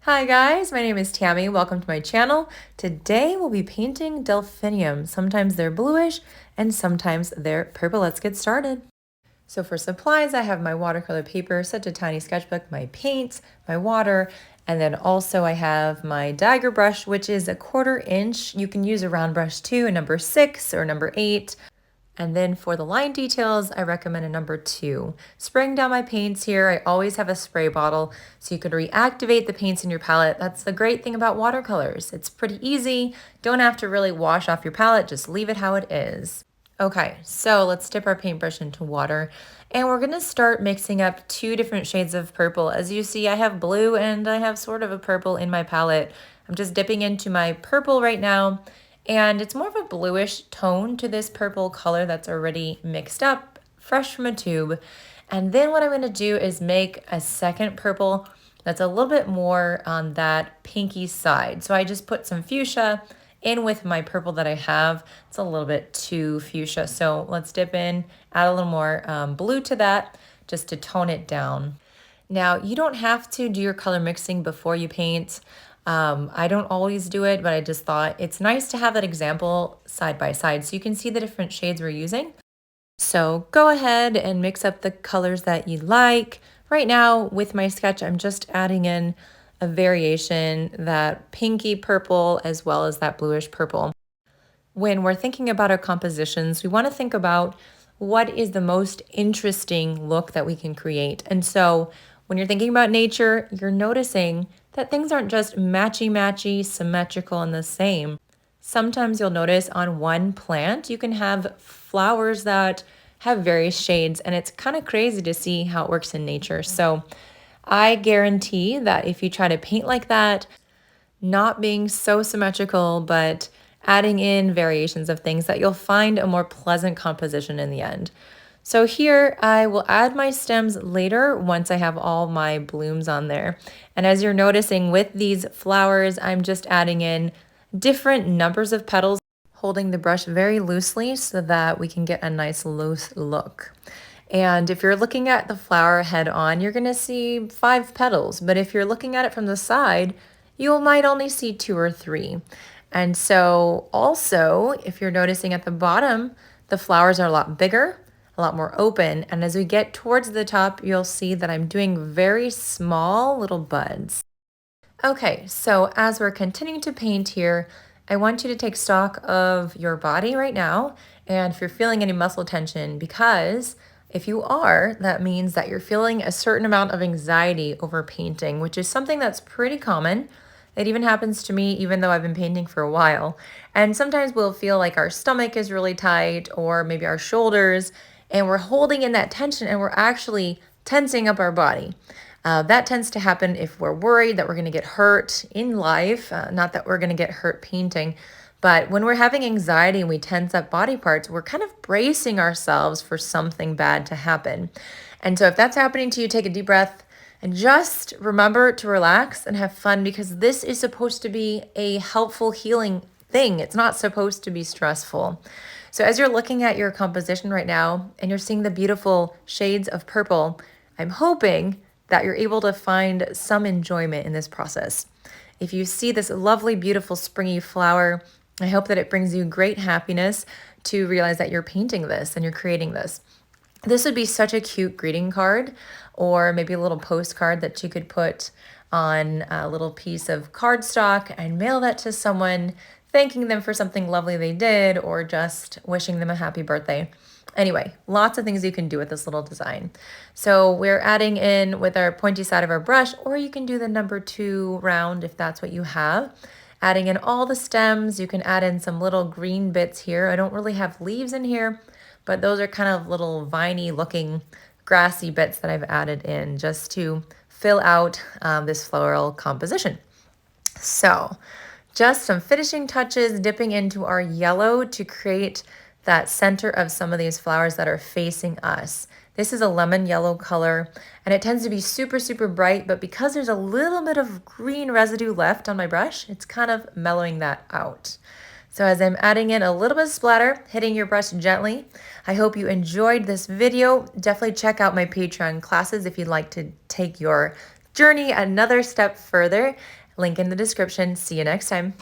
Hi guys, my name is Tammy. Welcome to my channel. Today we'll be painting delphinium. Sometimes they're bluish and sometimes they're purple. Let's get started. So for supplies, I have my watercolor paper, such a tiny sketchbook, my paints, my water, and then also I have my dagger brush, which is a 1/4 inch. You can use a round brush too, a number 6 or number 8. And then for the line details, I recommend a number 2. Spraying down my paints here, I always have a spray bottle so you can reactivate the paints in your palette. That's the great thing about watercolors. It's pretty easy. Don't have to really wash off your palette, just leave it how it is. Okay, so let's dip our paintbrush into water and we're gonna start mixing up 2 different shades of purple. As you see, I have blue and I have sort of a purple in my palette. I'm just dipping into my purple right now. And it's more of a bluish tone to this purple color that's already mixed up, fresh from a tube. And then what I'm going to do is make a second purple that's a little bit more on that pinky side. So I just put some fuchsia in with my purple that I have. It's a little bit too fuchsia. So let's dip in, add a little more blue to that just to tone it down. Now, you don't have to do your color mixing before you paint. I don't always do it, but I just thought it's nice to have that example side by side so you can see the different shades we're using. So go ahead and mix up the colors that you like. Right now with my sketch, I'm just adding in a variation, that pinky purple as well as that bluish purple. When we're thinking about our compositions, we want to think about what is the most interesting look that we can create. And so when you're thinking about nature, you're noticing that things aren't just matchy-matchy, symmetrical, and the same. Sometimes you'll notice on one plant, you can have flowers that have various shades, and it's kind of crazy to see how it works in nature. So I guarantee that if you try to paint like that, not being so symmetrical, but adding in variations of things, that you'll find a more pleasant composition in the end. So here I will add my stems later once I have all my blooms on there. And as you're noticing with these flowers, I'm just adding in different numbers of petals, holding the brush very loosely so that we can get a nice loose look. And if you're looking at the flower head on, you're gonna see 5 petals. But if you're looking at it from the side, you might only see 2 or 3. And so also, if you're noticing at the bottom, the flowers are a lot bigger, a lot more open. And as we get towards the top, you'll see that I'm doing very small little buds. Okay, so as we're continuing to paint here, I want you to take stock of your body right now. And if you're feeling any muscle tension, because if you are, that means that you're feeling a certain amount of anxiety over painting, which is something that's pretty common. It even happens to me even though I've been painting for a while. And sometimes we'll feel like our stomach is really tight or maybe our shoulders, and we're holding in that tension and we're actually tensing up our body. That tends to happen if we're worried that we're going to get hurt in life, not that we're going to get hurt painting, but when we're having anxiety and we tense up body parts, we're kind of bracing ourselves for something bad to happen. And so if that's happening to you, take a deep breath and just remember to relax and have fun, because this is supposed to be a helpful healing thing. It's not supposed to be stressful. So as you're looking at your composition right now and you're seeing the beautiful shades of purple, I'm hoping that you're able to find some enjoyment in this process. If you see this lovely, beautiful, springy flower, I hope that it brings you great happiness to realize that you're painting this and you're creating this. This would be such a cute greeting card, or maybe a little postcard that you could put on a little piece of cardstock and mail that to someone, thanking them for something lovely they did, or just wishing them a happy birthday. Anyway, lots of things you can do with this little design. So we're adding in with our pointy side of our brush, or you can do the number 2 round if that's what you have. Adding in all the stems, you can add in some little green bits here. I don't really have leaves in here, but those are kind of little viney looking grassy bits that I've added in just to fill out this floral composition. So just some finishing touches, dipping into our yellow to create that center of some of these flowers that are facing us. This is a lemon yellow color, and it tends to be super, super bright, but because there's a little bit of green residue left on my brush, it's kind of mellowing that out. So as I'm adding in a little bit of splatter, hitting your brush gently. I hope you enjoyed this video. Definitely check out my Patreon classes if you'd like to take your journey another step further. Link in the description. See you next time.